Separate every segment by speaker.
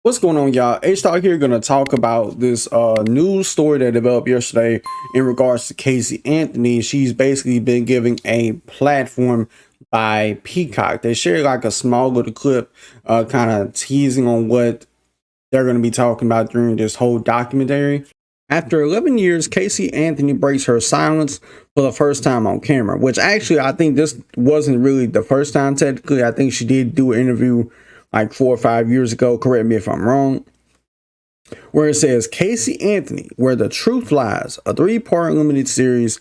Speaker 1: What's going on, y'all? H-Talk here, gonna talk about this news story that developed yesterday in regards to Casey Anthony. She's basically been given a platform by Peacock. They shared like a small little clip kind of teasing on what they're going to be talking about during this whole documentary. After 11 years, Casey Anthony breaks her silence for the first time on camera, which actually I think this wasn't really the first time technically. I think she did do an interview like 4 or 5 years ago, correct me if I'm wrong, where it says Casey Anthony, Where the Truth Lies, a 3-part limited series,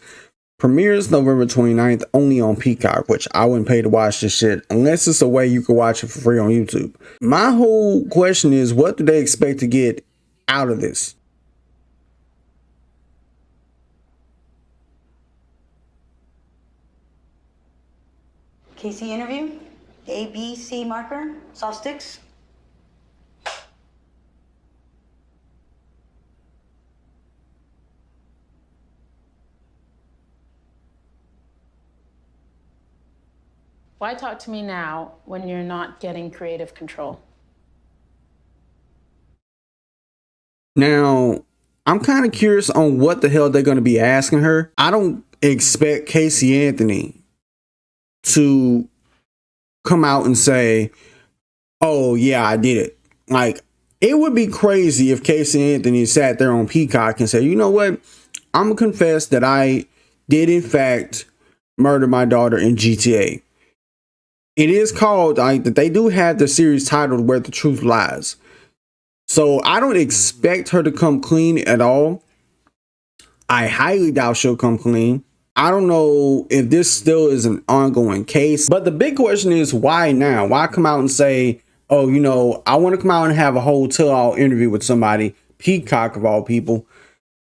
Speaker 1: premieres November 29th only on Peacock, which I wouldn't pay to watch this shit unless it's a way you can watch it for free on YouTube. My whole question is, what do they expect to get out of this?
Speaker 2: Casey interview, A, B, C marker, soft sticks.
Speaker 3: Why talk to me now when you're not getting creative control?
Speaker 1: Now, I'm kind of curious on what the hell they're going to be asking her. I don't expect Casey Anthony to come out and say, oh yeah, I did it. Like, it would be crazy if Casey Anthony sat there on Peacock and said, you know what, I'm gonna confess that I did in fact murder my daughter in GTA. It is called, like, that they do have the series titled Where the Truth Lies. So I don't expect her to come clean at all. I highly doubt she'll come clean. I don't know if this still is an ongoing case, but the big question is, why now? Why come out and say, oh, you know, I want to come out and have a whole tell-all interview with somebody, Peacock of all people.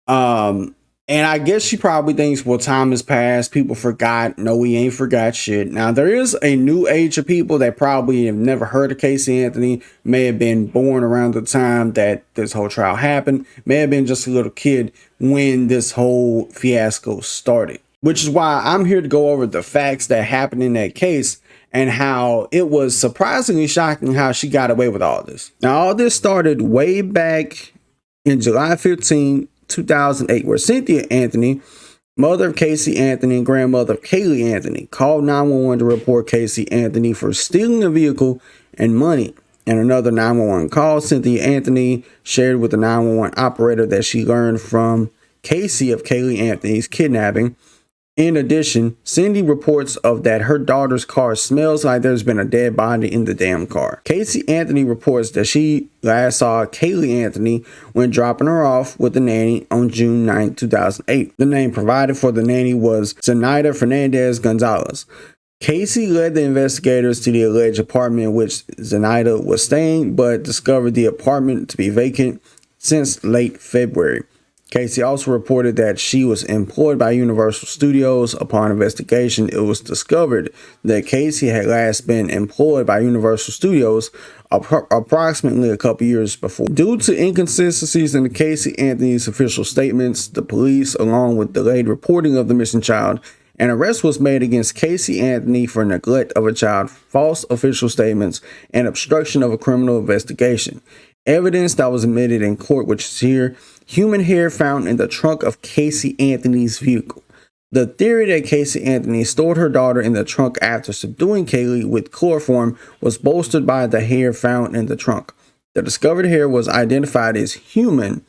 Speaker 1: And I guess she probably thinks, well, time has passed. People forgot. No, we ain't forgot shit. Now, there is a new age of people that probably have never heard of Casey Anthony, may have been born around the time that this whole trial happened, may have been just a little kid when this whole fiasco started. Which is why I'm here to go over the facts that happened in that case and how it was surprisingly shocking how she got away with all this. Now, all this started way back in July 15, 2008, where Cynthia Anthony, mother of Casey Anthony and grandmother of Kaylee Anthony, called 911 to report Casey Anthony for stealing a vehicle and money. And another 911 call, Cynthia Anthony shared with the 911 operator that she learned from Casey of Kaylee Anthony's kidnapping. In addition, Cindy reports of that her daughter's car smells like there's been a dead body in the damn car. Casey Anthony reports that she last saw Kaylee Anthony when dropping her off with the nanny on June 9, 2008. The name provided for the nanny was Zenaida Fernandez Gonzalez. Casey led the investigators to the alleged apartment in which Zenaida was staying, but discovered the apartment to be vacant since late February. Casey also reported that she was employed by Universal Studios. Upon investigation, it was discovered that Casey had last been employed by Universal Studios approximately a couple years before. Due to inconsistencies in the Casey Anthony's official statements, the police, along with delayed reporting of the missing child, an arrest was made against Casey Anthony for neglect of a child, false official statements, and obstruction of a criminal investigation. Evidence that was admitted in court, which is here: human hair found in the trunk of Casey Anthony's vehicle. The theory that Casey Anthony stored her daughter in the trunk after subduing Kaylee with chloroform was bolstered by the hair found in the trunk. The discovered hair was identified as human,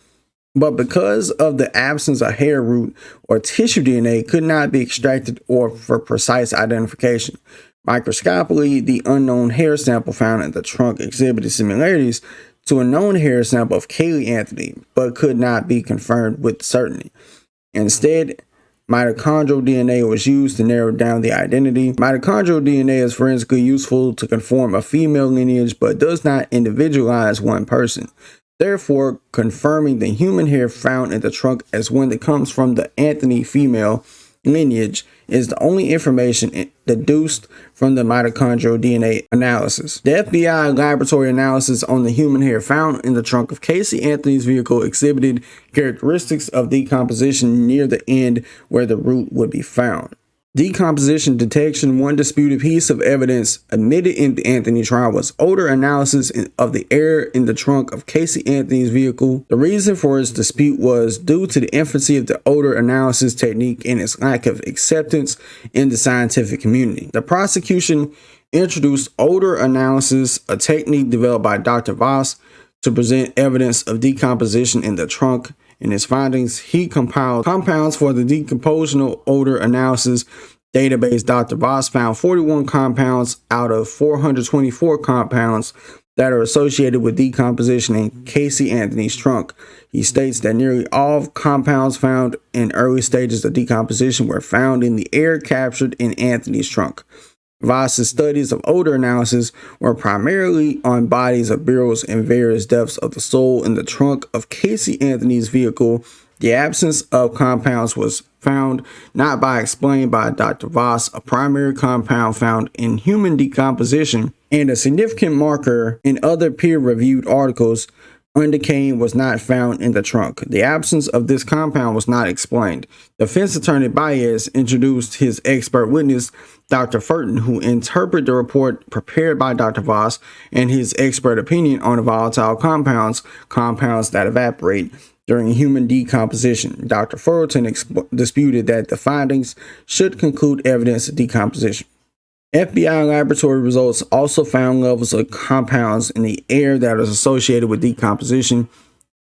Speaker 1: but because of the absence of hair root or tissue DNA, could not be extracted or for precise identification. Microscopically, the unknown hair sample found in the trunk exhibited similarities to a known hair sample of Kaylee Anthony, but could not be confirmed with certainty. Instead, mitochondrial DNA was used to narrow down the identity. Mitochondrial DNA is forensically useful to confirm a female lineage, but does not individualize one person. Therefore, confirming the human hair found in the trunk as one that comes from the Anthony female lineage is the only information deduced from the mitochondrial DNA analysis. The FBI laboratory analysis on the human hair found in the trunk of Casey Anthony's vehicle exhibited characteristics of decomposition near the end where the root would be found. Decomposition detection. One disputed piece of evidence admitted in the Anthony trial was odor analysis of the air in the trunk of Casey Anthony's vehicle. The reason for his dispute was due to the infancy of the odor analysis technique and its lack of acceptance in the scientific community. The prosecution introduced odor analysis, a technique developed by Dr. Voss to present evidence of decomposition in the trunk. In his findings, he compiled compounds for the decompositional odor analysis database. Dr. Voss found 41 compounds out of 424 compounds that are associated with decomposition in Casey Anthony's trunk. He states that nearly all compounds found in early stages of decomposition were found in the air captured in Anthony's trunk. Voss's studies of odor analysis were primarily on bodies of barrels in various depths of the sole in the trunk of Casey Anthony's vehicle. The absence of compounds was found not by explained by Dr. Voss, a primary compound found in human decomposition, and a significant marker in other peer-reviewed articles indicating was not found in the trunk. The absence of this compound was not explained. Defense attorney Baez introduced his expert witness, Dr. Furton, who interpreted the report prepared by Dr. Voss and his expert opinion on the volatile compounds that evaporate during human decomposition. Dr. Fullerton disputed that the findings should conclude evidence of decomposition. FBI laboratory results also found levels of compounds in the air that is associated with decomposition.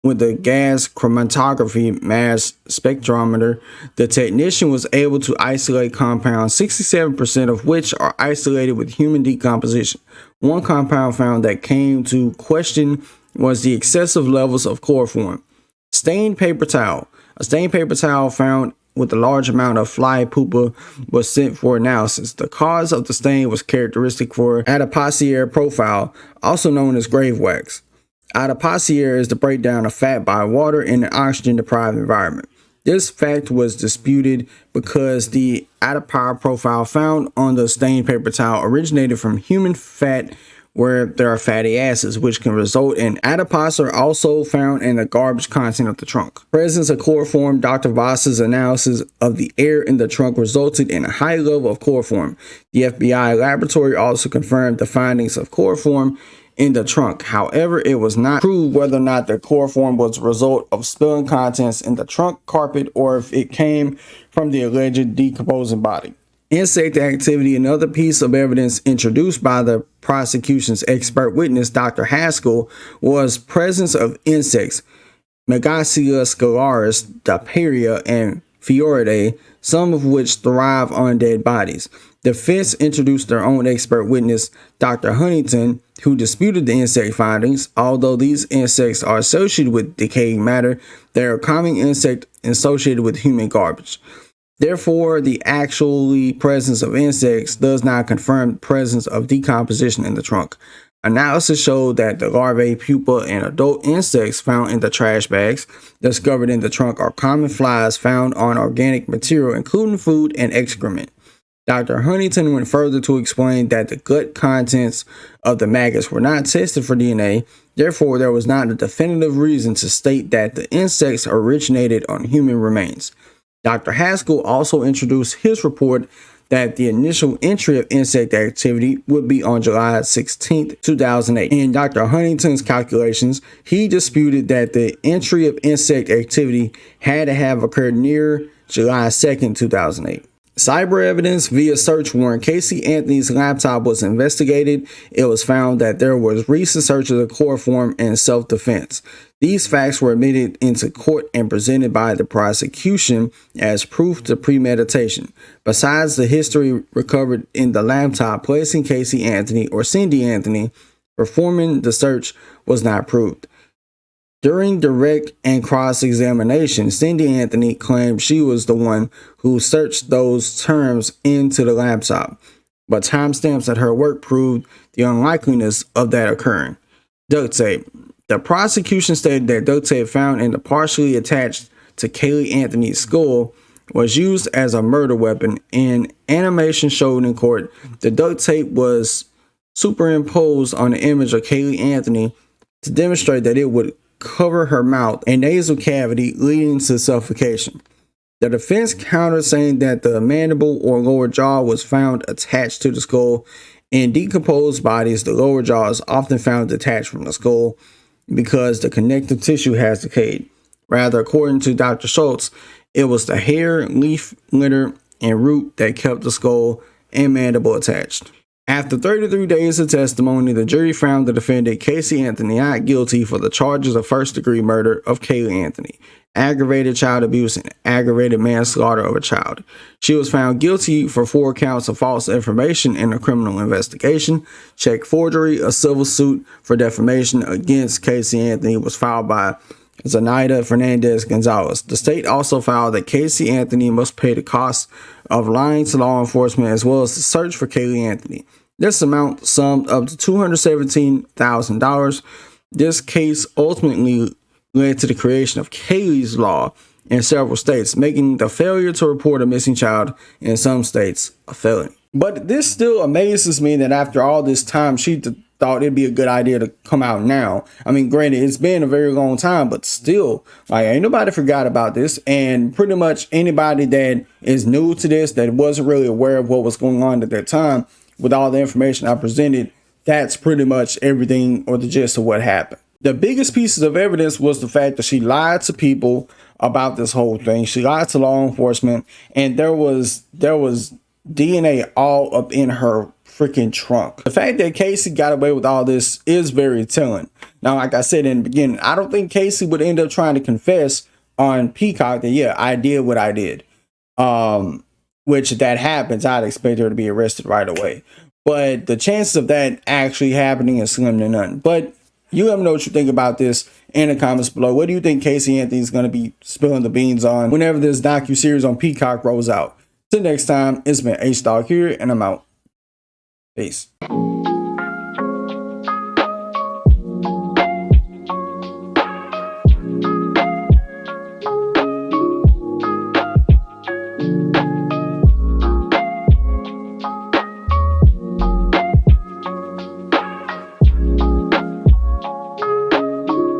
Speaker 1: With the gas chromatography mass spectrometer, the technician was able to isolate compounds, 67% of which are isolated with human decomposition. One compound found that came to question was the excessive levels of chloroform. Stained paper towel. A stained paper towel found with a large amount of fly pupa was sent for analysis. The cause of the stain was characteristic for adipocere profile, also known as grave wax. Adipocere is the breakdown of fat by water in an oxygen-deprived environment. This fact was disputed because the adipocere profile found on the stained paper towel originated from human fat where there are fatty acids, which can result in adipose, are also found in the garbage content of the trunk. Presence of chloroform. Dr. Voss's analysis of the air in the trunk resulted in a high level of chloroform. The FBI laboratory also confirmed the findings of chloroform in the trunk. However, it was not proved whether or not the chloroform was a result of spilling contents in the trunk carpet or if it came from the alleged decomposing body. Insect activity. Another piece of evidence introduced by the prosecution's expert witness, Dr. Haskell, was presence of insects, Megacia scalaris, Diparia, and Fioridae, some of which thrive on dead bodies. Defense introduced their own expert witness, Dr. Huntington, who disputed the insect findings. Although these insects are associated with decaying matter, they are a common insect associated with human garbage. Therefore, the actual presence of insects does not confirm the presence of decomposition in the trunk. Analysis showed that the larvae, pupa, and adult insects found in the trash bags discovered in the trunk are common flies found on organic material, including food and excrement. Dr. Huntington went further to explain that the gut contents of the maggots were not tested for DNA. Therefore, there was not a definitive reason to state that the insects originated on human remains. Dr. Haskell also introduced his report that the initial entry of insect activity would be on July 16, 2008. In Dr. Huntington's calculations, he disputed that the entry of insect activity had to have occurred near July 2, 2008. Cyber evidence via search warrant. Casey Anthony's laptop was investigated. It was found that there was recent searches of chloroform in self-defense. These facts were admitted into court and presented by the prosecution as proof to premeditation. Besides the history recovered in the laptop, placing Casey Anthony or Cindy Anthony performing the search was not proved. During direct and cross-examination, Cindy Anthony claimed she was the one who searched those terms into the laptop, but timestamps at her work proved the unlikeliness of that occurring. Duct tape. The prosecution stated that duct tape found in the partially attached to Kaylee Anthony's skull was used as a murder weapon. In animation showed in court, the duct tape was superimposed on the image of Kaylee Anthony to demonstrate that it would cover her mouth and nasal cavity, leading to suffocation. The defense countered, saying that the mandible or lower jaw was found attached to the skull. In decomposed bodies, the lower jaw is often found detached from the skull because the connective tissue has decayed. Rather, according to Dr. Schultz, it was the hair, leaf, litter, and root that kept the skull and mandible attached. After 33 days of testimony, the jury found the defendant, Casey Anthony, not guilty for the charges of first-degree murder of Caylee Anthony, aggravated child abuse, and aggravated manslaughter of a child. She was found guilty for 4 counts of false information in a criminal investigation. Check forgery. A civil suit for defamation against Casey Anthony was filed by Zenaida Fernandez Gonzalez. The state also filed that Casey Anthony must pay the cost of lying to law enforcement as well as the search for Caylee Anthony. This amount summed up to $217,000. This case ultimately led to the creation of Caylee's Law in several states, making the failure to report a missing child in some states a felony. But this still amazes me that after all this time, she thought it'd be a good idea to come out now. I mean, granted, it's been a very long time, but still, like, ain't nobody forgot about this. And pretty much anybody that is new to this, that wasn't really aware of what was going on at that time, with all the information I presented, that's pretty much everything or the gist of what happened. The biggest pieces of evidence was the fact that she lied to people about this whole thing. She lied to law enforcement, and there was DNA all up in her freaking trunk. The fact that Casey got away with all this is very telling. Now, like I said in the beginning, I don't think Casey would end up trying to confess on Peacock that, yeah, I did what I did. Which if that happens, I'd expect her to be arrested right away. But the chances of that actually happening is slim to none. But you let me know what you think about this in the comments below. What do you think Casey Anthony is going to be spilling the beans on whenever this docuseries on Peacock rolls out? Till next time, it's been H-Dog here, and I'm out. Peace.